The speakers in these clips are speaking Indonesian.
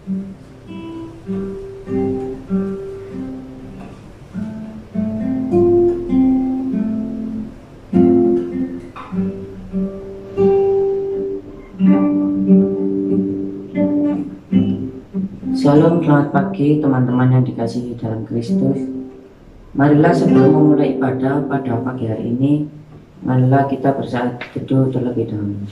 Shalom, selamat pagi teman-teman yang dikasihi dalam Kristus. Marilah sebelum memulai ibadah pada pagi hari ini, marilah kita bersaat teduh terlebih dahulu.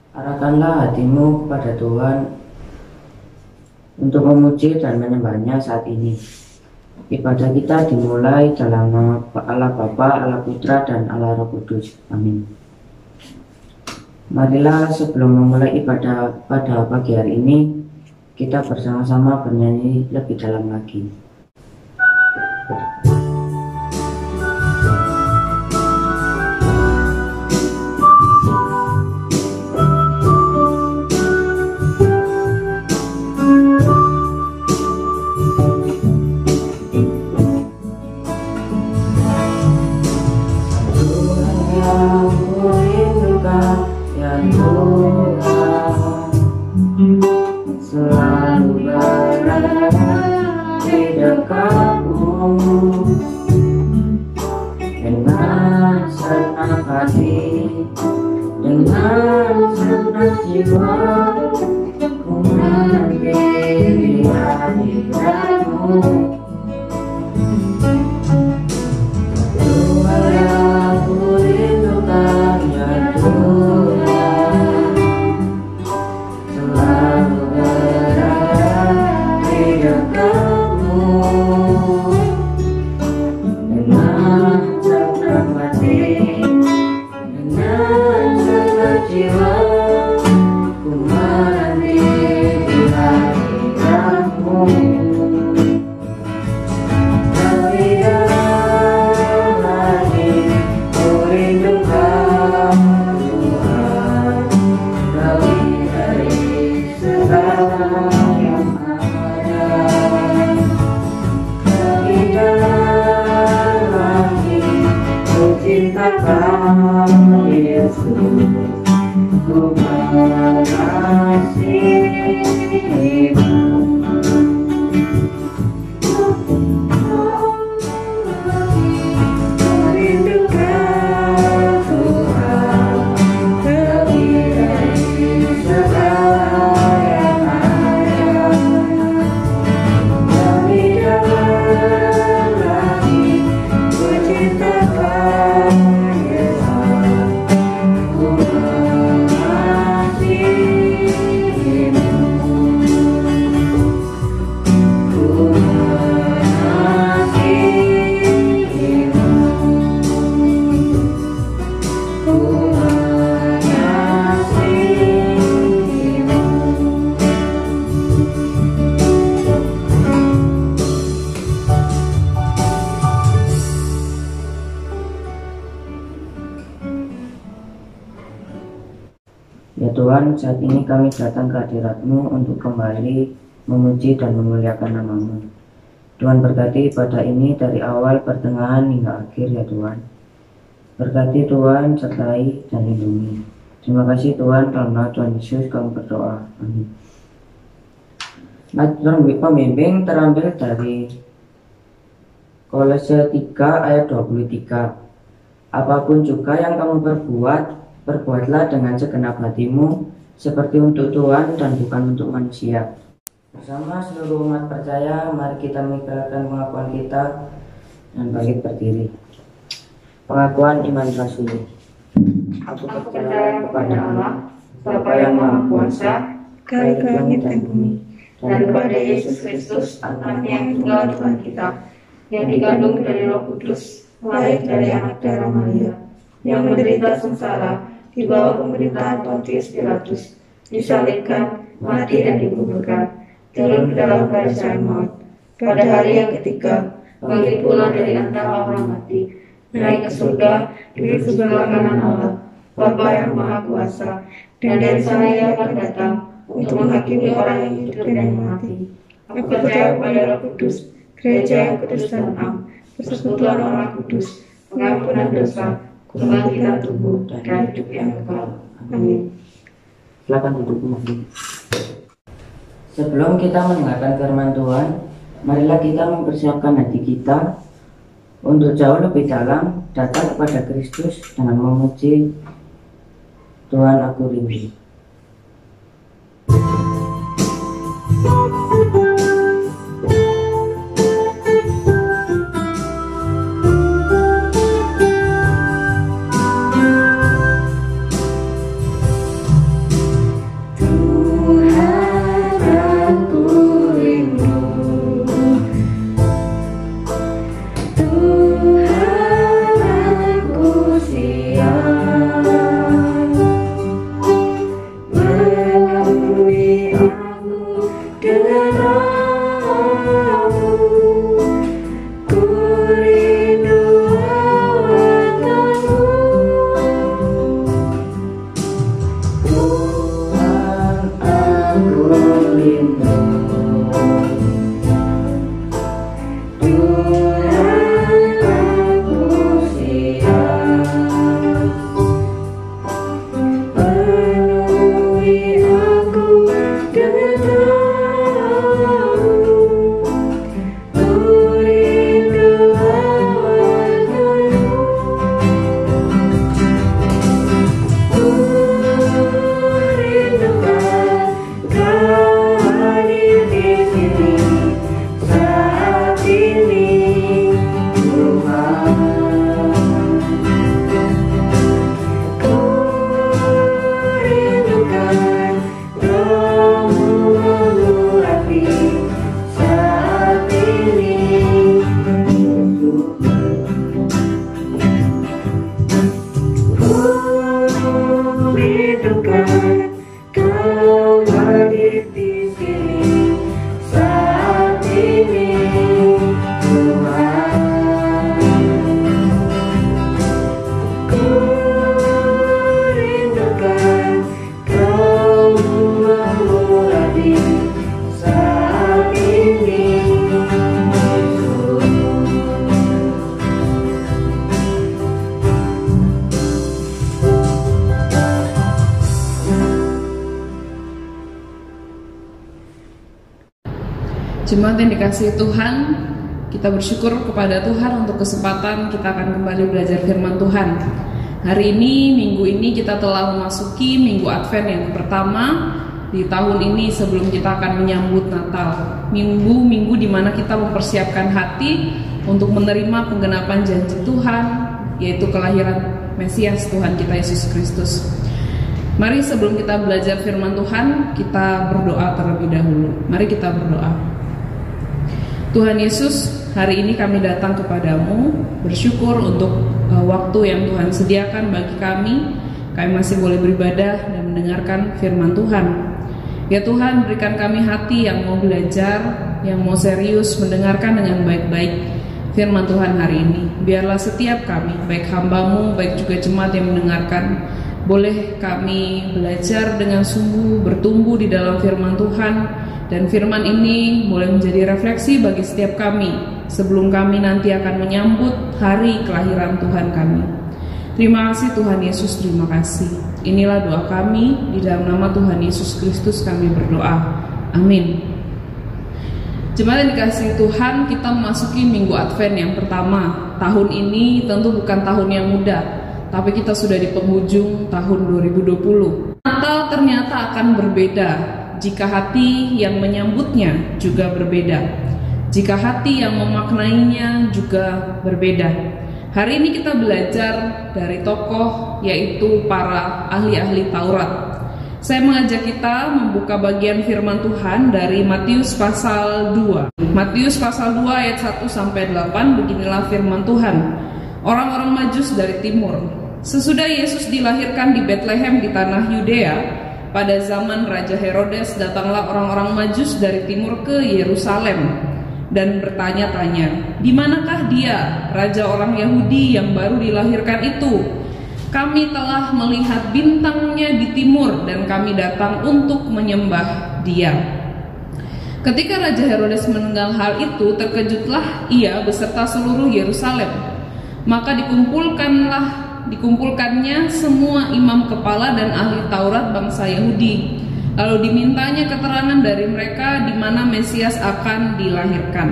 Arahkanlah hatimu kepada Tuhan untuk memuji dan menyembahnya saat ini. Ibadah kita dimulai dalam nama Allah Bapa, Allah Putra, dan Allah Roh Kudus. Amin. Marilah sebelum memulai ibadah pada pagi hari ini, kita bersama-sama bernyanyi lebih dalam lagi. Selalu berada di dekatmu dengan senang hati, dengan senang jiwa, ku menanti kehadiranmu. Tuhan yang ku rindukan, ya Tuhan, selalu berada di dekatmu dengan senang hati, dengan senang jiwa, ku menanti kehadiranmu. Lebih dalam lagi ku rindukan Tuhan, lebih dari segala yang ada. Lebih dalam lagi ku cintakan Yesus, ku mengasihimu. Rindukan Tuhan, lebih dari segala yang ada. Lebih dalam lagi ku cintakan Yesus, ku mengasihimu, ku mengasihimu, ku mengasihimu. Ya Tuhan, saat ini kami datang ke hadirat-Mu untuk kembali memuji dan memuliakan nama-Mu. Tuhan, berkati ibadah ini dari awal, pertengahan, hingga akhir ya Tuhan. Berkati Tuhan, sertai dan lindungi. Terima kasih Tuhan, karena Tuhan Yesus kami berdoa. Amin. Pembimbing terambil dari Kolose 3 ayat 23. Apapun juga yang kamu perbuat, perbuatlah dengan segenap hatimu, seperti untuk Tuhan dan bukan untuk manusia. Bersama seluruh umat percaya, mari kita mengikrarkan pengakuan kita dan bangkit berdiri. Pengakuan iman rasuli. Aku percaya kepada Allah, Bapa yang Maha Kuasa, Kali langit dan bumi, dan kepada Yesus Kristus, Anaknya yang tunggal Tuhan kita, yang dikandung dari Roh Kudus, lahir dari anak darah Maria, yang menderita sengsara di bawah pemerintahan Pontius Pilatus, disalibkan, mati dan dikuburkan, turun ke dalam barisan maut. Pada hari yang ketiga, bangkit pula dari antara orang mati, naik ke surga, duduk sebelah kanan Allah, Bapa yang Maha Kuasa, dan dari sana Ia akan datang untuk menghakimi orang yang hidup dan yang mati. Aku percaya kepada Roh Kudus, gereja yang kudus dan am, persekutuan orang kudus, pengampunan dosa, kebangkitan tubuh, dan hidup yang kekal. Amin. Silakan duduk kembali. Sebelum kita mendengarkan firman Tuhan, marilah kita mempersiapkan hati kita untuk jauh lebih dalam datang kepada Kristus dengan memuji Tuhan aku rindu. Jemaat yang dikasihi Tuhan, kita bersyukur kepada Tuhan untuk kesempatan kita akan kembali belajar firman Tuhan. Hari ini, minggu ini kita telah memasuki minggu Advent yang pertama di tahun ini sebelum kita akan menyambut Natal. Minggu di mana kita mempersiapkan hati untuk menerima penggenapan janji Tuhan, yaitu kelahiran Mesias Tuhan kita Yesus Kristus. Mari sebelum kita belajar firman Tuhan, kita berdoa terlebih dahulu. Mari kita berdoa. Tuhan Yesus, hari ini kami datang kepadamu, bersyukur untuk waktu yang Tuhan sediakan bagi kami. Kami masih boleh beribadah dan mendengarkan firman Tuhan. Ya Tuhan, berikan kami hati yang mau belajar, yang mau serius mendengarkan dengan baik-baik firman Tuhan hari ini. Biarlah setiap kami, baik hamba-Mu, baik juga jemaat yang mendengarkan, boleh kami belajar dengan sungguh, bertumbuh di dalam firman Tuhan. Dan firman ini boleh menjadi refleksi bagi setiap kami sebelum kami nanti akan menyambut hari kelahiran Tuhan kami. Terima kasih Tuhan Yesus, terima kasih. Inilah doa kami, di dalam nama Tuhan Yesus Kristus kami berdoa. Amin. Jemaat yang dikasihi Tuhan, kita memasuki minggu Advent yang pertama. Tahun ini tentu bukan tahun yang mudah, tapi kita sudah di penghujung tahun 2020. Natal ternyata akan berbeda jika hati yang menyambutnya juga berbeda, jika hati yang memaknainya juga berbeda. Hari ini kita belajar dari tokoh, yaitu para ahli-ahli Taurat. Saya mengajak kita membuka bagian firman Tuhan dari Matius pasal 2. Matius pasal 2 ayat 1-8, beginilah firman Tuhan. Orang-orang Majus dari timur. Sesudah Yesus dilahirkan di Betlehem di tanah Yudea, pada zaman Raja Herodes, datanglah orang-orang Majus dari timur ke Yerusalem dan bertanya-tanya, "Di manakah dia, raja orang Yahudi yang baru dilahirkan itu? Kami telah melihat bintangnya di timur dan kami datang untuk menyembah dia." Ketika Raja Herodes mendengar hal itu, terkejutlah ia beserta seluruh Yerusalem. Maka dikumpulkannya semua imam kepala dan ahli Taurat bangsa Yahudi. Lalu dimintanya keterangan dari mereka di mana Mesias akan dilahirkan.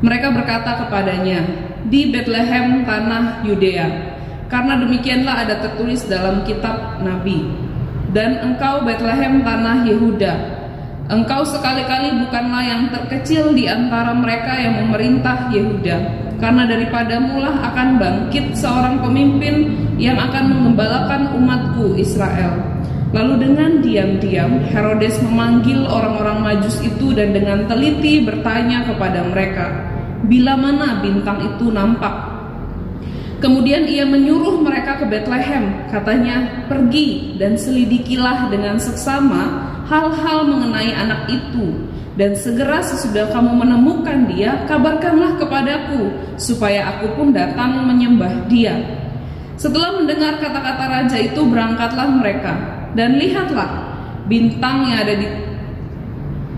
Mereka berkata kepadanya, di Betlehem tanah Yudea, karena demikianlah ada tertulis dalam kitab Nabi. Dan engkau Betlehem tanah Yehuda, engkau sekali-kali bukanlah yang terkecil di antara mereka yang memerintah Yehuda, karena daripadamulah akan bangkit seorang pemimpin yang akan mengembalakan umatku Israel. Lalu dengan diam-diam Herodes memanggil orang-orang Majus itu dan dengan teliti bertanya kepada mereka, bila mana bintang itu nampak. Kemudian ia menyuruh mereka ke Betlehem, katanya, pergi dan selidikilah dengan seksama hal-hal mengenai anak itu, dan segera sesudah kamu menemukan dia, kabarkanlah kepadaku, supaya aku pun datang menyembah dia. Setelah mendengar kata-kata raja itu, berangkatlah mereka, dan lihatlah, bintang yang ada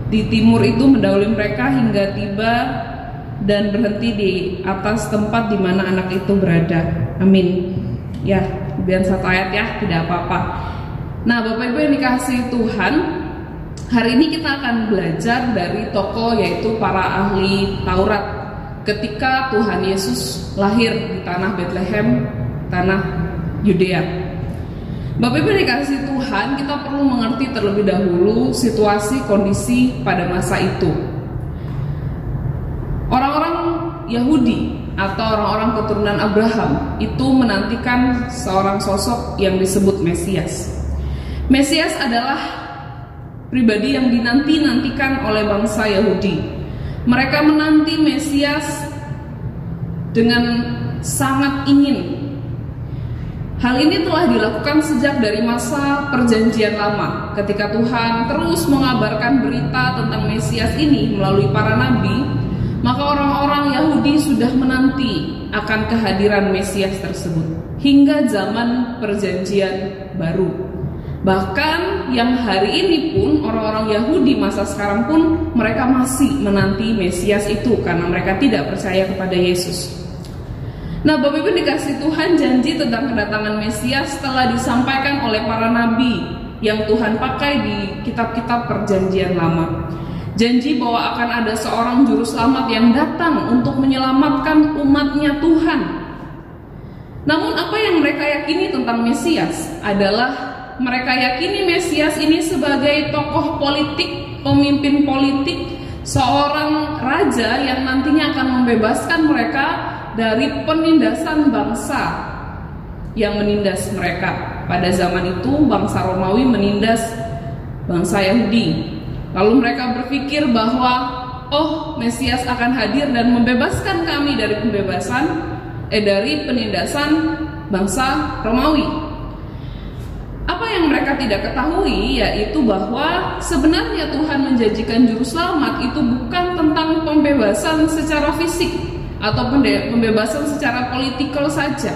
di timur itu mendahului mereka hingga tiba dan berhenti di atas tempat di mana anak itu berada. Amin. Ya, biar satu ayat ya, tidak apa-apa. Nah, Bapak Ibu yang dikasihi Tuhan, hari ini kita akan belajar dari tokoh yaitu para ahli Taurat ketika Tuhan Yesus lahir di tanah Betlehem, tanah Yudea. Bapak Ibu yang dikasihi Tuhan, kita perlu mengerti terlebih dahulu situasi kondisi pada masa itu. Orang-orang Yahudi atau orang-orang keturunan Abraham itu menantikan seorang sosok yang disebut Mesias. Mesias adalah pribadi yang dinanti-nantikan oleh bangsa Yahudi. Mereka menanti Mesias dengan sangat ingin. Hal ini telah dilakukan sejak dari masa perjanjian lama, ketika Tuhan terus mengabarkan berita tentang Mesias ini melalui para nabi, maka orang-orang Yahudi sudah menanti akan kehadiran Mesias tersebut hingga zaman perjanjian baru. Bahkan yang hari ini pun orang-orang Yahudi masa sekarang pun mereka masih menanti Mesias itu karena mereka tidak percaya kepada Yesus. Nah, Bapak Ibu dikasih Tuhan, janji tentang kedatangan Mesias telah disampaikan oleh para nabi yang Tuhan pakai di kitab-kitab perjanjian lama. Janji bahwa akan ada seorang juru selamat yang datang untuk menyelamatkan umatnya Tuhan. Namun apa yang mereka yakini tentang Mesias adalah mereka yakini Mesias ini sebagai tokoh politik, pemimpin politik, seorang raja yang nantinya akan membebaskan mereka dari penindasan bangsa yang menindas mereka. Pada zaman itu bangsa Romawi menindas bangsa Yahudi. Lalu mereka berpikir bahwa Mesias akan hadir dan membebaskan kami dari dari penindasan bangsa Romawi. Apa yang mereka tidak ketahui yaitu bahwa sebenarnya Tuhan menjanjikan juru selamat itu bukan tentang pembebasan secara fisik atau pembebasan secara politikal saja,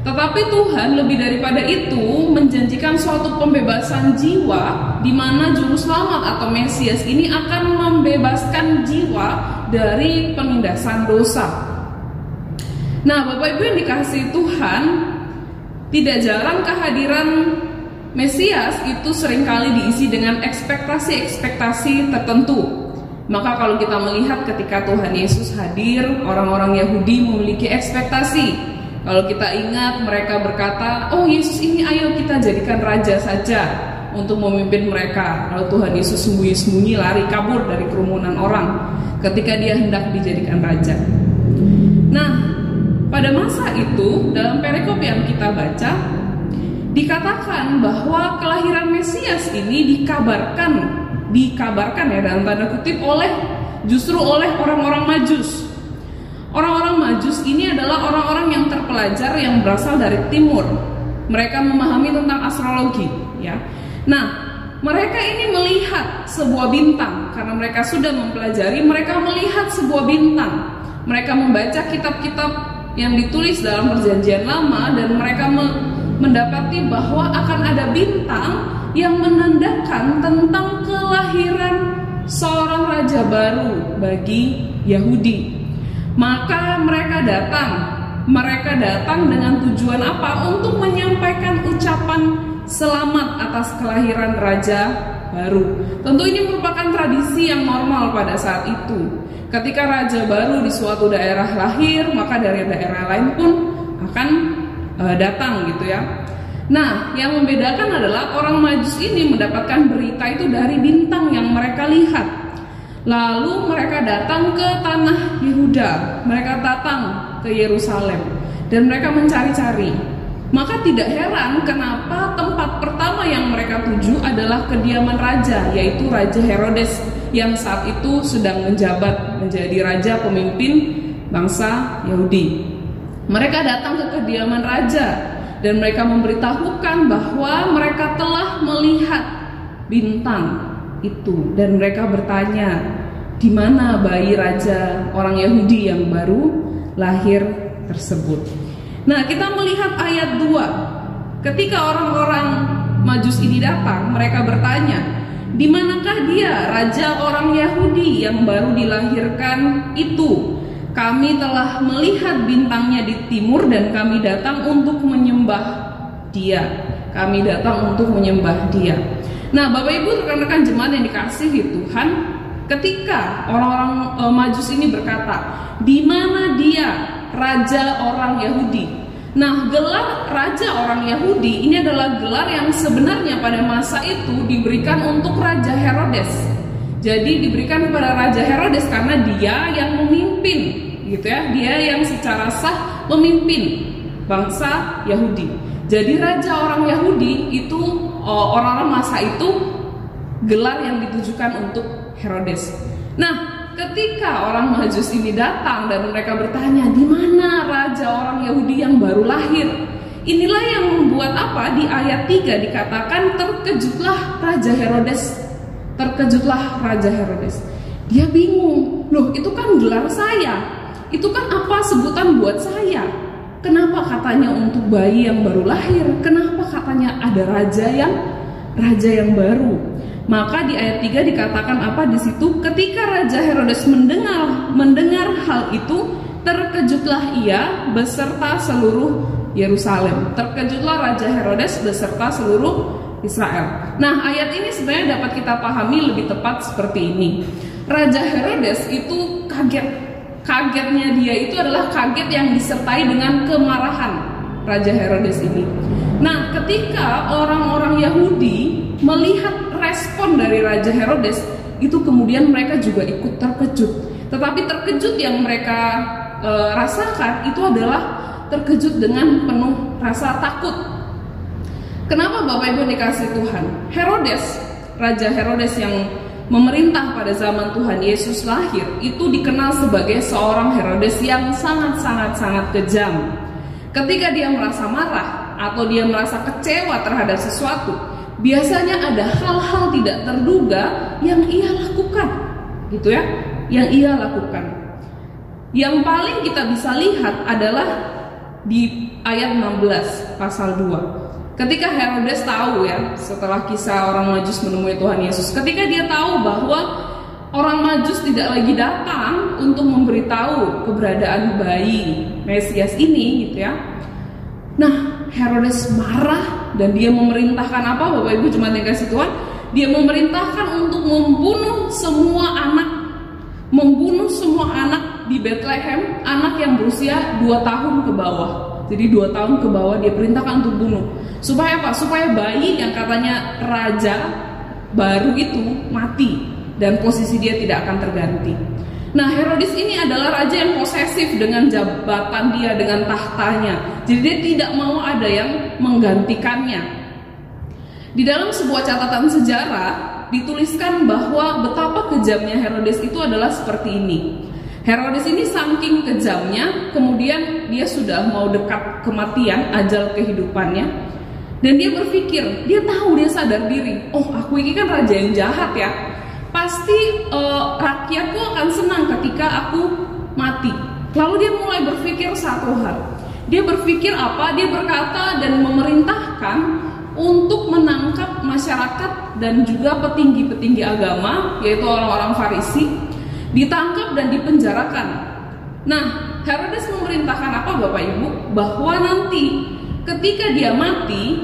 tetapi Tuhan lebih daripada itu menjanjikan suatu pembebasan jiwa, di mana juru selamat atau Mesias ini akan membebaskan jiwa dari penindasan dosa. Nah, Bapak Ibu yang dikasihi Tuhan, tidak jarang kehadiran Mesias itu seringkali diisi dengan ekspektasi-ekspektasi tertentu. Maka kalau kita melihat ketika Tuhan Yesus hadir, orang-orang Yahudi memiliki ekspektasi. Kalau kita ingat, mereka berkata, Yesus ini ayo kita jadikan raja saja untuk memimpin mereka. Lalu Tuhan Yesus sembunyi-sembunyi lari kabur dari kerumunan orang ketika dia hendak dijadikan raja. Nah, pada masa itu, dalam perikop yang kita baca, dikatakan bahwa kelahiran Mesias ini dikabarkan ya dalam tanda kutip justru oleh orang-orang Majus. Orang-orang Majus ini adalah orang-orang yang terpelajar yang berasal dari timur. Mereka memahami tentang astrologi, ya. Nah, mereka ini melihat sebuah bintang karena mereka sudah mempelajari, mereka melihat sebuah bintang. Mereka membaca kitab-kitab yang ditulis dalam perjanjian lama dan mereka mendapati bahwa akan ada bintang yang menandakan tentang kelahiran seorang raja baru bagi Yahudi. Maka mereka datang mereka datang dengan tujuan apa? Untuk menyampaikan ucapan selamat atas kelahiran raja baru. Tentu ini merupakan tradisi yang normal pada saat itu. Ketika raja baru di suatu daerah lahir, maka dari daerah lain pun akan datang gitu ya. Nah, yang membedakan adalah orang Majus ini mendapatkan berita itu dari bintang yang mereka lihat. Lalu mereka datang ke tanah Yehuda, mereka datang ke Yerusalem, dan mereka mencari-cari. Maka tidak heran kenapa tempat pertama yang mereka tuju adalah kediaman raja, yaitu Raja Herodes yang saat itu sedang menjabat menjadi raja pemimpin bangsa Yahudi. Mereka datang ke kediaman raja dan mereka memberitahukan bahwa mereka telah melihat bintang itu, dan mereka bertanya, di mana bayi raja orang Yahudi yang baru lahir tersebut. Nah, kita melihat ayat 2. Ketika orang-orang Majus ini datang, mereka bertanya, di manakah dia, raja orang Yahudi yang baru dilahirkan itu? Kami telah melihat bintangnya di timur dan kami datang untuk menyembah dia. Kami datang untuk menyembah dia. Nah, Bapak Ibu rekan-rekan jemaat yang dikasihi Tuhan, ketika orang-orang Majus ini berkata, di mana dia, raja orang Yahudi? Nah, gelar raja orang Yahudi ini adalah gelar yang sebenarnya pada masa itu diberikan untuk Raja Herodes. Jadi diberikan kepada Raja Herodes karena dia yang memimpin, gitu ya. Dia yang secara sah memimpin bangsa Yahudi. Jadi raja orang Yahudi itu orang-orang masa itu gelar yang ditujukan untuk Herodes. Nah, ketika orang Majus ini datang dan mereka bertanya, di mana raja orang Yahudi yang baru lahir? Inilah yang membuat apa? Di ayat 3 dikatakan terkejutlah Raja Herodes. Terkejutlah Raja Herodes. Dia bingung, loh itu kan gelar saya, itu kan apa sebutan buat saya? Kenapa katanya untuk bayi yang baru lahir? Kenapa katanya ada raja yang baru? Maka di ayat 3 dikatakan apa di situ? Ketika Raja Herodes mendengar hal itu, terkejutlah ia beserta seluruh Yerusalem. Terkejutlah Raja Herodes beserta seluruh Israel. Nah, ayat ini sebenarnya dapat kita pahami lebih tepat seperti ini. Raja Herodes itu kaget. Kagetnya dia itu adalah kaget yang disertai dengan kemarahan Raja Herodes ini. Nah, ketika orang-orang Yahudi melihat respon dari Raja Herodes, itu kemudian mereka juga ikut terkejut. Tetapi terkejut yang mereka rasakan itu adalah terkejut dengan penuh rasa takut. Kenapa Bapak Ibu dikasih Tuhan? Raja Herodes yang memerintah pada zaman Tuhan Yesus lahir, itu dikenal sebagai seorang Herodes yang sangat kejam. Ketika dia merasa marah atau dia merasa kecewa terhadap sesuatu, biasanya ada hal-hal tidak terduga yang ia lakukan, gitu ya, yang ia lakukan. Yang paling kita bisa lihat adalah di ayat 16 pasal 2. Ketika Herodes tahu ya, setelah kisah orang Majus menemui Tuhan Yesus, ketika dia tahu bahwa orang Majus tidak lagi datang untuk memberitahu keberadaan bayi Mesias ini, gitu ya. Nah, Herodes marah dan dia memerintahkan apa, Bapak Ibu jemaat yang kasih Tuhan? Dia memerintahkan untuk membunuh semua anak di Bethlehem, anak yang berusia 2 tahun ke bawah. Jadi 2 tahun ke bawah dia perintahkan untuk bunuh. Supaya apa? Supaya bayi yang katanya raja baru itu mati dan posisi dia tidak akan terganti. Nah, Herodes ini adalah raja yang posesif dengan jabatan dia, dengan tahtanya. Jadi dia tidak mau ada yang menggantikannya. Di dalam sebuah catatan sejarah dituliskan bahwa betapa kejamnya Herodes itu adalah seperti ini. Herodes ini saking kejamnya, kemudian dia sudah mau dekat kematian, ajal kehidupannya, dan dia berpikir, dia tahu, dia sadar diri, oh aku ini kan raja yang jahat ya, pasti rakyatku akan senang ketika aku mati. Lalu dia mulai berpikir satu hal, dia berpikir apa? Dia berkata dan memerintahkan untuk menangkap masyarakat dan juga petinggi-petinggi agama, yaitu orang-orang Farisi, ditangkap dan dipenjarakan. Nah, Herodes memerintahkan apa Bapak Ibu? Bahwa nanti ketika dia mati,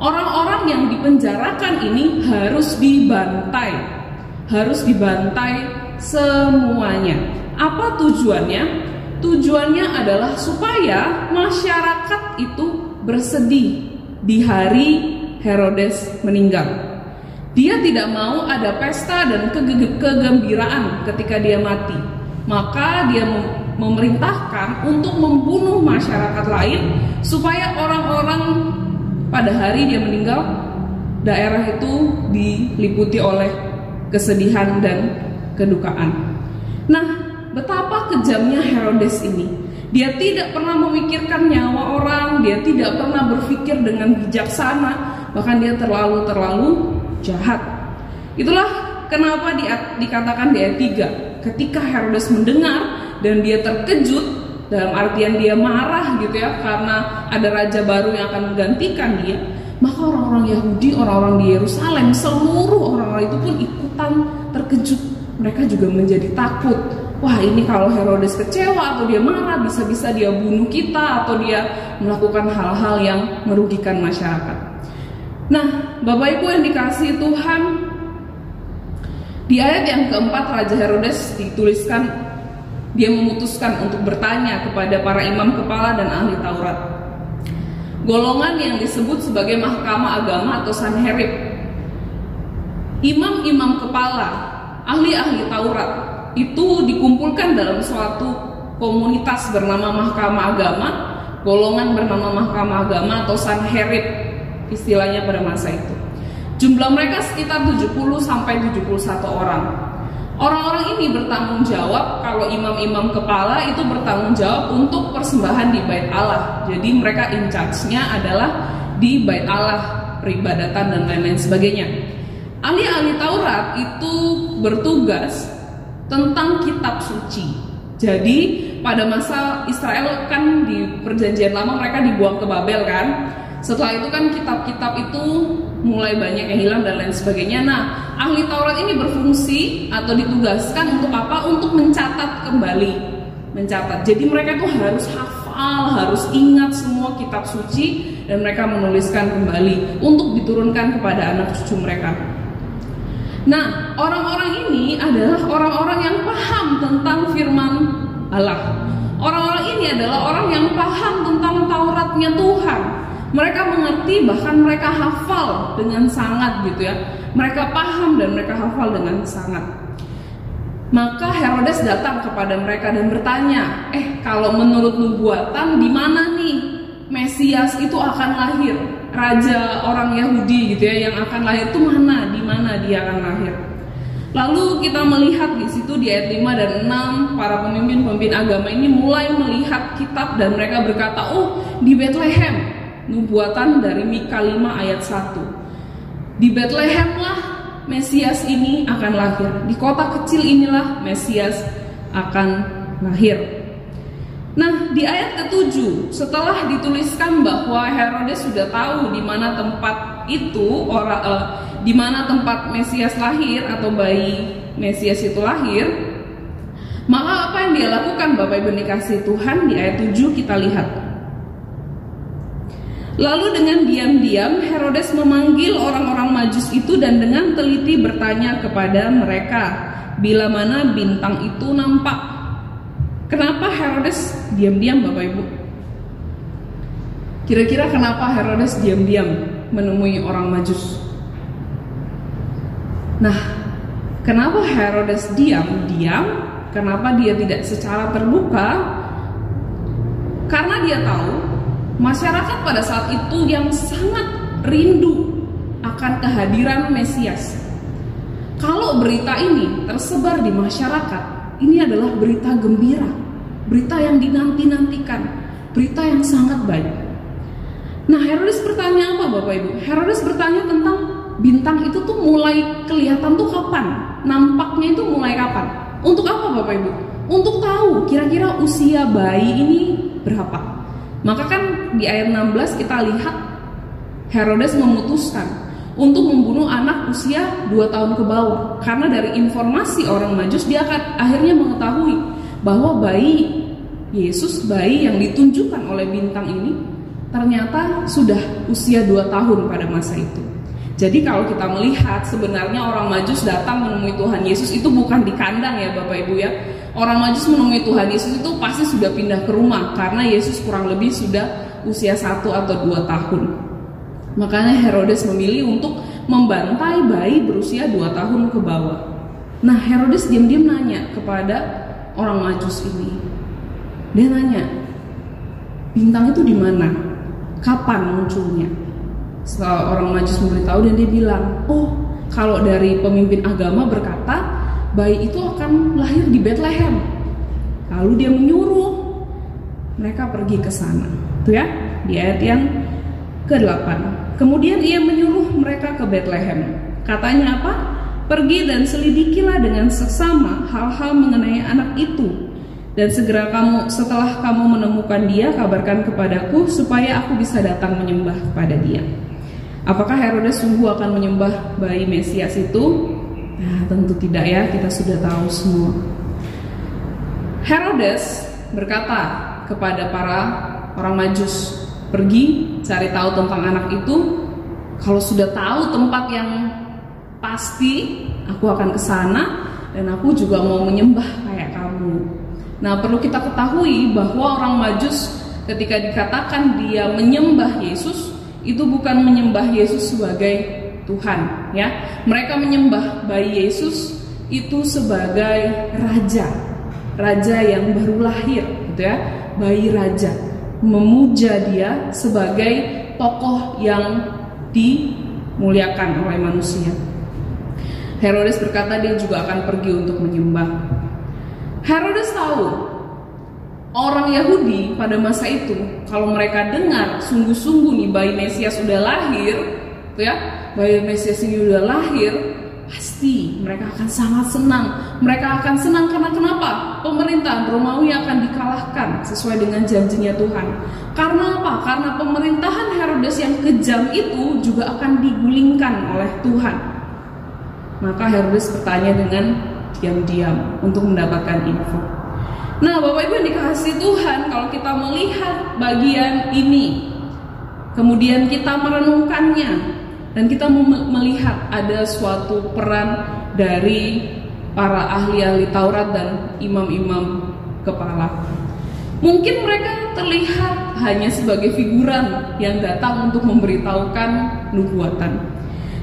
orang-orang yang dipenjarakan ini harus dibantai. Harus dibantai semuanya. Apa tujuannya? Tujuannya adalah supaya masyarakat itu bersedih di hari Herodes meninggal. Dia tidak mau ada pesta dan kegembiraan ketika dia mati. Maka dia memerintahkan untuk membunuh masyarakat lain supaya orang-orang pada hari dia meninggal, daerah itu diliputi oleh kesedihan dan kedukaan. Nah, betapa kejamnya Herodes ini. Dia tidak pernah memikirkan nyawa orang, dia tidak pernah berpikir dengan bijaksana, bahkan dia terlalu jahat. Itulah kenapa dikatakan di ayat 3, ketika Herodes mendengar dan dia terkejut, dalam artian dia marah gitu ya, karena ada raja baru yang akan menggantikan dia, maka orang-orang Yahudi, orang-orang di Yerusalem, seluruh orang-orang itu pun ikutan terkejut. Mereka juga menjadi takut. Wah, ini kalau Herodes kecewa atau dia marah, bisa-bisa dia bunuh kita atau dia melakukan hal-hal yang merugikan masyarakat. Nah, Bapak Ibu yang dikasihi Tuhan, di ayat yang keempat Raja Herodes dituliskan dia memutuskan untuk bertanya kepada para imam kepala dan ahli Taurat, golongan yang disebut sebagai mahkamah agama atau Sanherib. Imam-imam kepala, ahli-ahli Taurat itu dikumpulkan dalam suatu komunitas bernama mahkamah agama, golongan bernama mahkamah agama atau Sanherib istilahnya pada masa itu. Jumlah mereka sekitar 70 sampai 71 orang. Orang-orang ini bertanggung jawab, kalau imam-imam kepala itu bertanggung jawab untuk persembahan di Bait Allah. Jadi mereka in charge-nya adalah di Bait Allah, peribadatan dan lain-lain sebagainya. Ahli-ahli Taurat itu bertugas tentang kitab suci. Jadi pada masa Israel kan di perjanjian lama mereka dibuang ke Babel kan. Setelah itu kan kitab-kitab itu mulai banyak yang hilang dan lain sebagainya. Nah, ahli Taurat ini berfungsi atau ditugaskan untuk apa? Untuk mencatat kembali. Mencatat. Jadi mereka itu harus hafal, harus ingat semua kitab suci dan mereka menuliskan kembali untuk diturunkan kepada anak cucu mereka. Nah, orang-orang ini adalah orang-orang yang paham tentang firman Allah. Orang-orang ini adalah orang yang paham tentang Tauratnya Tuhan. Mereka mengerti, bahkan mereka hafal dengan sangat gitu ya. Mereka paham dan mereka hafal dengan sangat. Maka Herodes datang kepada mereka dan bertanya, kalau menurut nubuatan di mana nih Mesias itu akan lahir? Raja orang Yahudi gitu ya yang akan lahir itu mana? Di mana dia akan lahir? Lalu kita melihat di situ di ayat 5 dan 6 para pemimpin-pemimpin agama ini mulai melihat kitab dan mereka berkata, di Bethlehem. Nubuatan dari Mika 5 ayat 1. Di Bethlehem lah Mesias ini akan lahir. Di kota kecil inilah Mesias akan lahir. Nah, di ayat ke-7 setelah dituliskan bahwa Herodes sudah tahu di mana tempat itu di mana tempat Mesias lahir atau bayi Mesias itu lahir, maka apa yang dia lakukan Bapak Ibu dikasihi Tuhan? Di ayat 7 kita lihat. Lalu dengan diam-diam Herodes memanggil orang-orang Majus itu dan dengan teliti bertanya kepada mereka bila mana bintang itu nampak. Kenapa Herodes diam-diam Bapak Ibu? Kira-kira kenapa Herodes diam-diam menemui orang Majus? Nah, kenapa Herodes diam-diam? Kenapa dia tidak secara terbuka? Karena dia tahu masyarakat pada saat itu yang sangat rindu akan kehadiran Mesias. Kalau berita ini tersebar di masyarakat, ini adalah berita gembira, berita yang dinanti-nantikan, berita yang sangat baik. Nah, Herodes bertanya apa Bapak Ibu? Herodes bertanya tentang bintang itu tuh mulai kelihatan tuh kapan? Nampaknya itu mulai kapan? Untuk apa Bapak Ibu? Untuk tahu kira-kira usia bayi ini berapa. Maka kan di ayat 16 kita lihat Herodes memutuskan untuk membunuh anak usia 2 tahun ke bawah. Karena dari informasi orang Majus dia akan akhirnya mengetahui bahwa bayi Yesus, bayi yang ditunjukkan oleh bintang ini, ternyata sudah usia 2 tahun pada masa itu. Jadi kalau kita melihat sebenarnya orang Majus datang menemui Tuhan Yesus itu bukan di kandang ya Bapak Ibu ya. Orang Majus menemui Tuhan Yesus itu pasti sudah pindah ke rumah, karena Yesus kurang lebih sudah usia 1 atau 2 tahun. Makanya Herodes memilih untuk membantai bayi berusia 2 tahun ke bawah. Nah, Herodes diam-diam nanya kepada orang Majus ini. Dia nanya, bintang itu di mana? Kapan munculnya? Setelah orang Majus memberitahu, dan dia bilang, oh, kalau dari pemimpin agama berkata, bayi itu akan lahir di Bethlehem. Lalu dia menyuruh mereka pergi ke sana. Itu ya, di ayat yang ke-8. Kemudian ia menyuruh mereka ke Bethlehem. Katanya apa? Pergi dan selidikilah dengan seksama hal-hal mengenai anak itu. Dan segera setelah kamu menemukan dia, kabarkan kepadaku supaya aku bisa datang menyembah kepada dia. Apakah Herodes sungguh akan menyembah bayi Mesias itu? Nah, tentu tidak ya, kita sudah tahu semua. Herodes berkata kepada para orang Majus, pergi cari tahu tentang anak itu. Kalau sudah tahu tempat yang pasti, aku akan ke sana dan aku juga mau menyembah kayak kamu. Nah, perlu kita ketahui bahwa orang Majus ketika dikatakan dia menyembah Yesus, itu bukan menyembah Yesus sebagai Tuhan, ya. Mereka menyembah bayi Yesus itu sebagai raja yang baru lahir, gitu ya, bayi raja. Memuja dia sebagai tokoh yang dimuliakan oleh manusia. Herodes berkata dia juga akan pergi untuk menyembah. Herodes tahu orang Yahudi pada masa itu, kalau mereka dengar sungguh-sungguh nih bayi Mesias sudah lahir, ya, bayi Mesias ini sudah lahir, pasti mereka akan sangat senang. Mereka akan senang karena kenapa? Pemerintahan Romawi akan dikalahkan sesuai dengan janjinya Tuhan. Karena apa? Karena pemerintahan Herodes yang kejam itu juga akan digulingkan oleh Tuhan. Maka Herodes bertanya dengan diam-diam untuk mendapatkan info. Nah, Bapak Ibu yang dikasihi Tuhan, kalau kita melihat bagian ini, kemudian kita merenungkannya, dan kita melihat ada suatu peran dari para ahli-ahli Taurat dan imam-imam kepala. Mungkin mereka terlihat hanya sebagai figuran yang datang untuk memberitahukan nubuatan.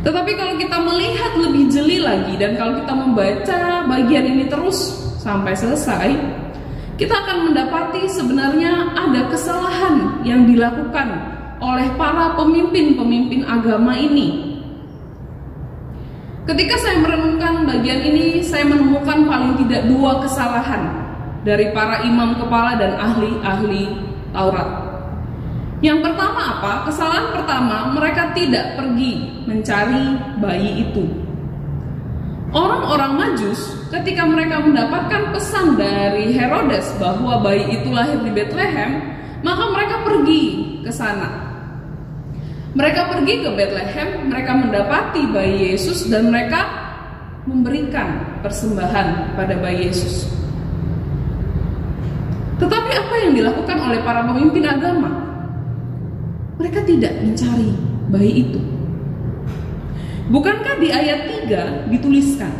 Tetapi kalau kita melihat lebih jeli lagi, dan kalau kita membaca bagian ini terus sampai selesai, kita akan mendapati sebenarnya ada kesalahan yang dilakukan oleh para pemimpin-pemimpin agama ini. Ketika saya merenungkan bagian ini, saya menemukan paling tidak 2 kesalahan dari para imam kepala dan ahli-ahli Taurat. Yang pertama apa? Kesalahan pertama, mereka tidak pergi mencari bayi itu. Orang-orang Majus ketika mereka mendapatkan pesan dari Herodes bahwa bayi itu lahir di Bethlehem, maka mereka pergi ke sana. Mereka pergi ke Bethlehem, mereka mendapati bayi Yesus dan mereka memberikan persembahan pada bayi Yesus. Tetapi apa yang dilakukan oleh para pemimpin agama? Mereka tidak mencari bayi itu. Bukankah di ayat 3 dituliskan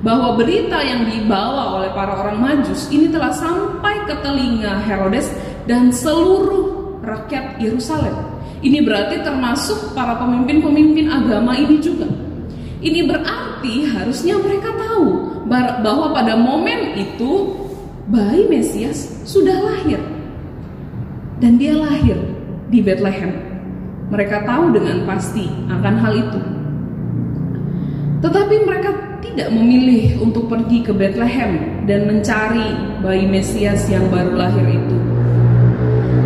bahwa berita yang dibawa oleh para orang Majus ini telah sampai ke telinga Herodes dan seluruh rakyat Yerusalem? Ini berarti termasuk para pemimpin-pemimpin agama ini juga. Ini berarti harusnya mereka tahu bahwa pada momen itu bayi Mesias sudah lahir. Dan dia lahir di Bethlehem. Mereka tahu dengan pasti akan hal itu. Tetapi mereka tidak memilih untuk pergi ke Bethlehem dan mencari bayi Mesias yang baru lahir itu.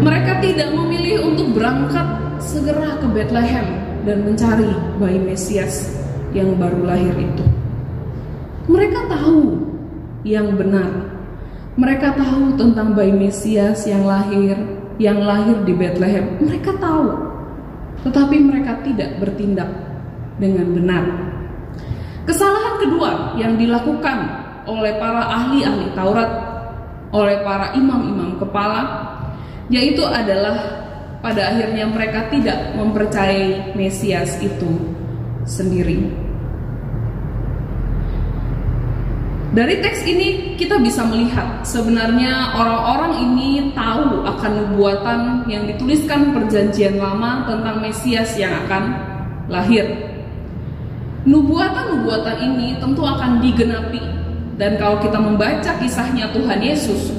Mereka tidak memilih untuk berangkat segera ke Bethlehem dan mencari bayi Mesias yang baru lahir itu. Mereka tahu yang benar. Mereka tahu tentang bayi Mesias yang lahir di Bethlehem. Mereka tahu. Tetapi mereka tidak bertindak dengan benar. Kesalahan kedua yang dilakukan oleh para ahli-ahli Taurat, oleh para imam-imam kepala, yaitu adalah pada akhirnya mereka tidak mempercayai Mesias itu sendiri. Dari teks ini kita bisa melihat sebenarnya orang-orang ini tahu akan nubuatan yang dituliskan Perjanjian Lama tentang Mesias yang akan lahir. Nubuatan-nubuatan ini tentu akan digenapi, dan kalau kita membaca kisahnya Tuhan Yesus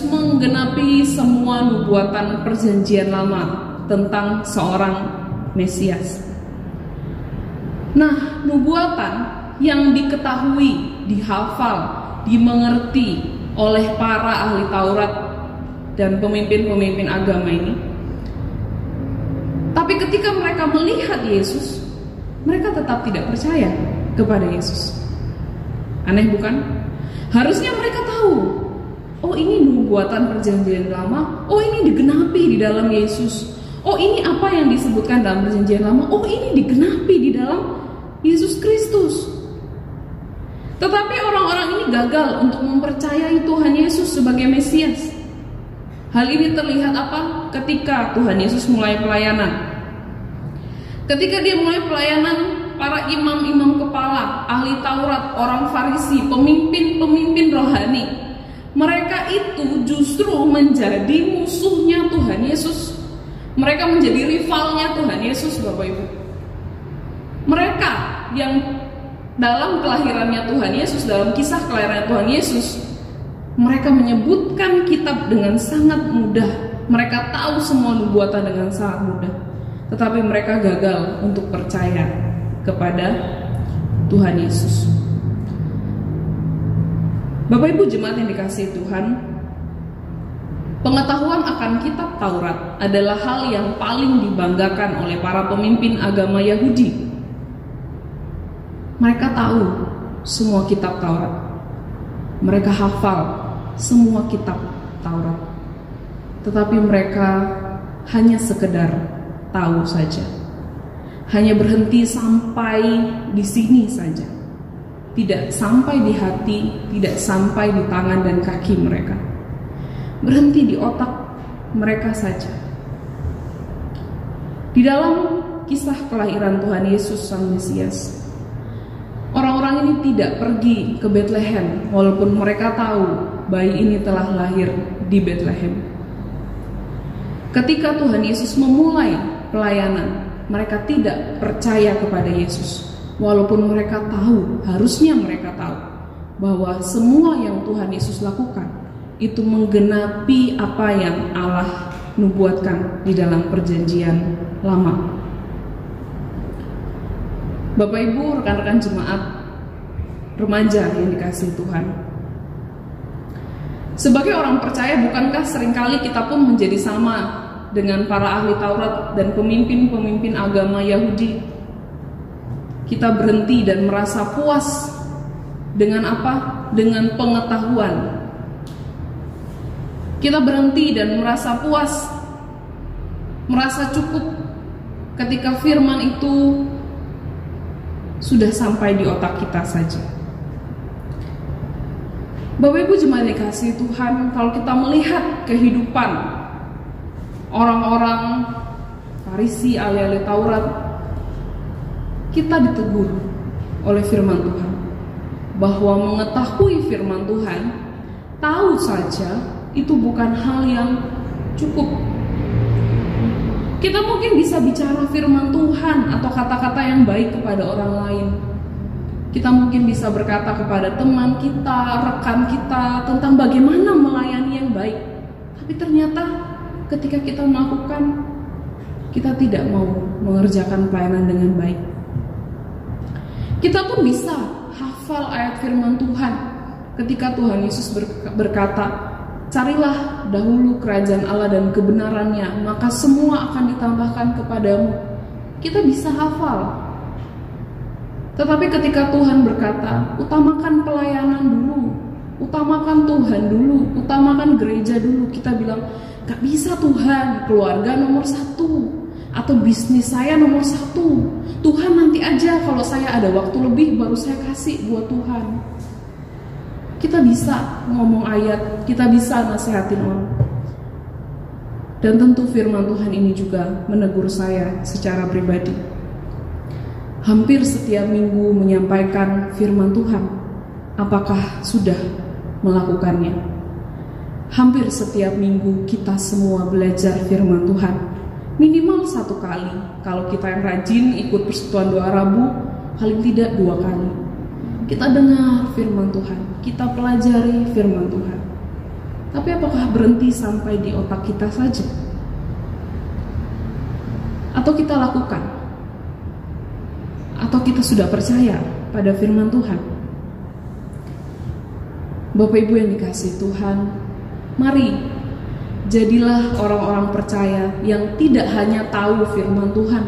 menggenapi semua nubuatan Perjanjian Lama tentang seorang Mesias. Nah, nubuatan yang diketahui, dihafal, dimengerti oleh para ahli Taurat dan pemimpin-pemimpin agama ini. Tapi ketika mereka melihat Yesus, mereka tetap tidak percaya kepada Yesus. Aneh bukan? Harusnya mereka tahu, oh ini nubuatan Perjanjian Lama, oh ini digenapi di dalam Yesus. Oh ini apa yang disebutkan dalam Perjanjian Lama, oh ini digenapi di dalam Yesus Kristus. Tetapi orang-orang ini gagal untuk mempercayai Tuhan Yesus sebagai Mesias. Hal ini terlihat apa? Ketika Tuhan Yesus mulai pelayanan. Ketika dia mulai pelayanan, para imam-imam kepala, ahli Taurat, orang Farisi, pemimpin-pemimpin rohani, mereka itu justru menjadi musuhnya Tuhan Yesus. Mereka menjadi rivalnya Tuhan Yesus, Bapak Ibu. Mereka yang dalam kelahirannya Tuhan Yesus, dalam kisah kelahiran Tuhan Yesus, mereka menyebutkan kitab dengan sangat mudah. Mereka tahu semua nubuatan dengan sangat mudah. Tetapi mereka gagal untuk percaya kepada Tuhan Yesus. Bapak Ibu jemaat yang dikasihi Tuhan, pengetahuan akan kitab Taurat adalah hal yang paling dibanggakan oleh para pemimpin agama Yahudi. Mereka tahu semua kitab Taurat. Mereka hafal semua kitab Taurat. Tetapi mereka hanya sekedar tahu saja. Hanya berhenti sampai di sini saja. Tidak sampai di hati, tidak sampai di tangan dan kaki mereka. Berhenti di otak mereka saja. Di dalam kisah kelahiran Tuhan Yesus Sang Mesias, orang-orang ini tidak pergi ke Bethlehem walaupun mereka tahu bayi ini telah lahir di Bethlehem. Ketika Tuhan Yesus memulai pelayanan, mereka tidak percaya kepada Yesus walaupun mereka tahu, harusnya mereka tahu bahwa semua yang Tuhan Yesus lakukan itu menggenapi apa yang Allah nubuatkan di dalam Perjanjian Lama. Bapak Ibu, rekan-rekan jemaat remaja yang dikasihi Tuhan, sebagai orang percaya, bukankah seringkali kita pun menjadi sama dengan para ahli Taurat dan pemimpin-pemimpin agama Yahudi? Kita berhenti dan merasa puas dengan apa? Dengan pengetahuan. Kita berhenti dan merasa puas, merasa cukup ketika firman itu sudah sampai di otak kita saja. Bapak Ibu jemaat dikasihi Tuhan, kalau kita melihat kehidupan orang-orang Farisi, ahli-ahli Taurat, kita ditegur oleh firman Tuhan bahwa mengetahui firman Tuhan, tahu saja, itu bukan hal yang cukup. Kita mungkin bisa bicara firman Tuhan atau kata-kata yang baik kepada orang lain. Kita mungkin bisa berkata kepada teman kita, rekan kita tentang bagaimana melayani yang baik. Tapi ternyata ketika kita melakukan, kita tidak mau mengerjakan pelayanan dengan baik. Kita pun bisa hafal ayat firman Tuhan ketika Tuhan Yesus berkata, carilah dahulu kerajaan Allah dan kebenarannya, maka semua akan ditambahkan kepadamu. Kita bisa hafal. Tetapi ketika Tuhan berkata, utamakan pelayanan dulu, utamakan Tuhan dulu, utamakan gereja dulu, kita bilang, gak bisa Tuhan, keluarga nomor 1, atau bisnis saya nomor 1. Tuhan nanti aja, kalau saya ada waktu lebih baru saya kasih buat Tuhan. Kita bisa ngomong ayat, kita bisa nasihatin orang. Dan tentu firman Tuhan ini juga menegur saya secara pribadi. Hampir setiap minggu menyampaikan firman Tuhan, apakah sudah melakukannya? Hampir setiap minggu kita semua belajar firman Tuhan, minimal 1 kali. Kalau kita yang rajin ikut persekutuan doa Rabu, paling tidak 2 kali. Kita dengar firman Tuhan, kita pelajari firman Tuhan. Tapi apakah berhenti sampai di otak kita saja? Atau kita lakukan? Atau kita sudah percaya pada firman Tuhan? Bapak Ibu yang dikasihi Tuhan, mari jadilah orang-orang percaya yang tidak hanya tahu firman Tuhan,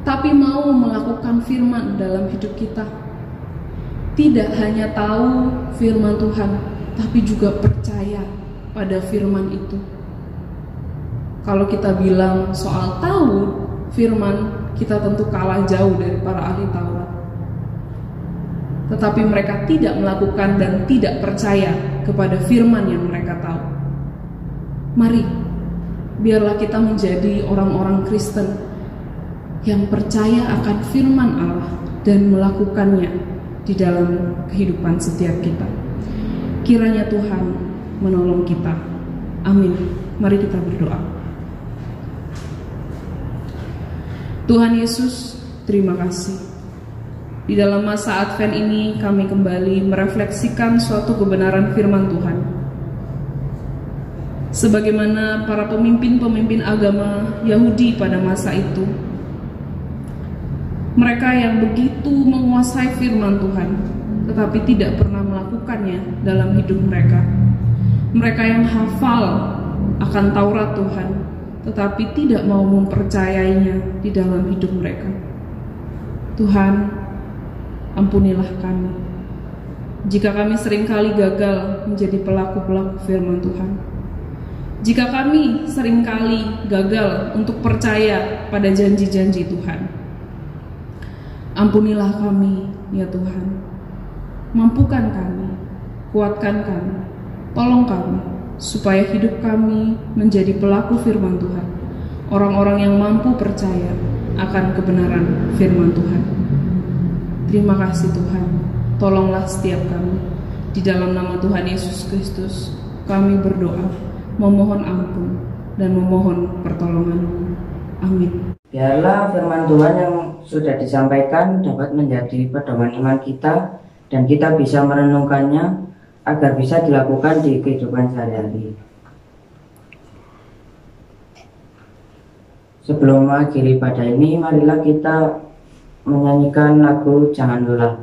tapi mau melakukan firman dalam hidup kita. Tidak hanya tahu firman Tuhan, tapi juga percaya pada firman itu. Kalau kita bilang soal tahu firman, kita tentu kalah jauh dari para ahli Taurat. Tetapi mereka tidak melakukan dan tidak percaya kepada firman yang mereka tahu. Mari, biarlah kita menjadi orang-orang Kristen yang percaya akan firman Allah dan melakukannya di dalam kehidupan setiap kita. Kiranya Tuhan menolong kita. Amin. Mari kita berdoa. Tuhan Yesus, terima kasih. Di dalam masa Advent ini kami kembali merefleksikan suatu kebenaran firman Tuhan. Sebagaimana para pemimpin-pemimpin agama Yahudi pada masa itu, mereka yang begitu menguasai firman Tuhan, tetapi tidak pernah melakukannya dalam hidup mereka. Mereka yang hafal akan Taurat Tuhan, tetapi tidak mau mempercayainya di dalam hidup mereka. Tuhan, ampunilah kami jika kami seringkali gagal menjadi pelaku-pelaku firman Tuhan. Jika kami seringkali gagal untuk percaya pada janji-janji Tuhan. Ampunilah kami, ya Tuhan. Mampukan kami, kuatkan kami, tolong kami, supaya hidup kami menjadi pelaku firman Tuhan. Orang-orang yang mampu percaya akan kebenaran firman Tuhan. Terima kasih Tuhan, tolonglah setiap kami. Di dalam nama Tuhan Yesus Kristus, kami berdoa, memohon ampun, dan memohon pertolongan-Mu. Amin. Biarlah firman Tuhan yang sudah disampaikan dapat menjadi pedoman iman kita dan kita bisa merenungkannya agar bisa dilakukan di kehidupan sehari-hari. Sebelum mengakhiri pada ini, marilah kita menyanyikan lagu Jangan Lelah.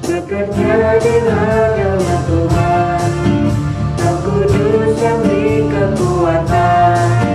Bekerja di hadapan Tuhan, Roh Kudus yang beri kekuatan.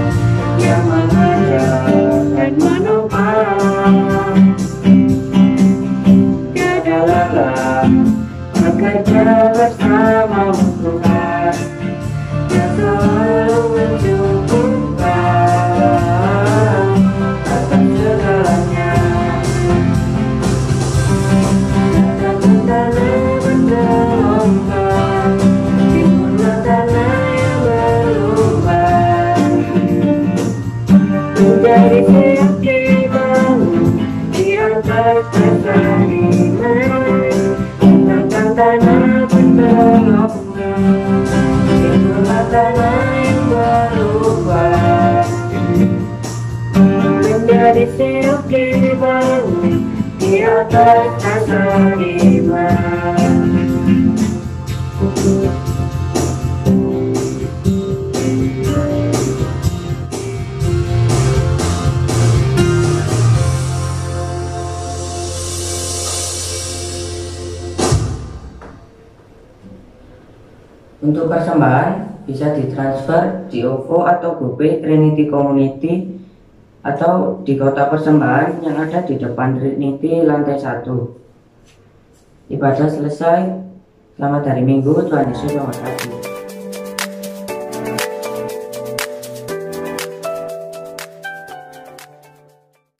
Untuk persembahan bisa ditransfer di OVO atau GoPay Trinity Community atau di kotak persembahan yang ada di depan Trinity lantai 1. Ibadah selesai. Selamat hari Minggu, Tuhan Yesus memberkati.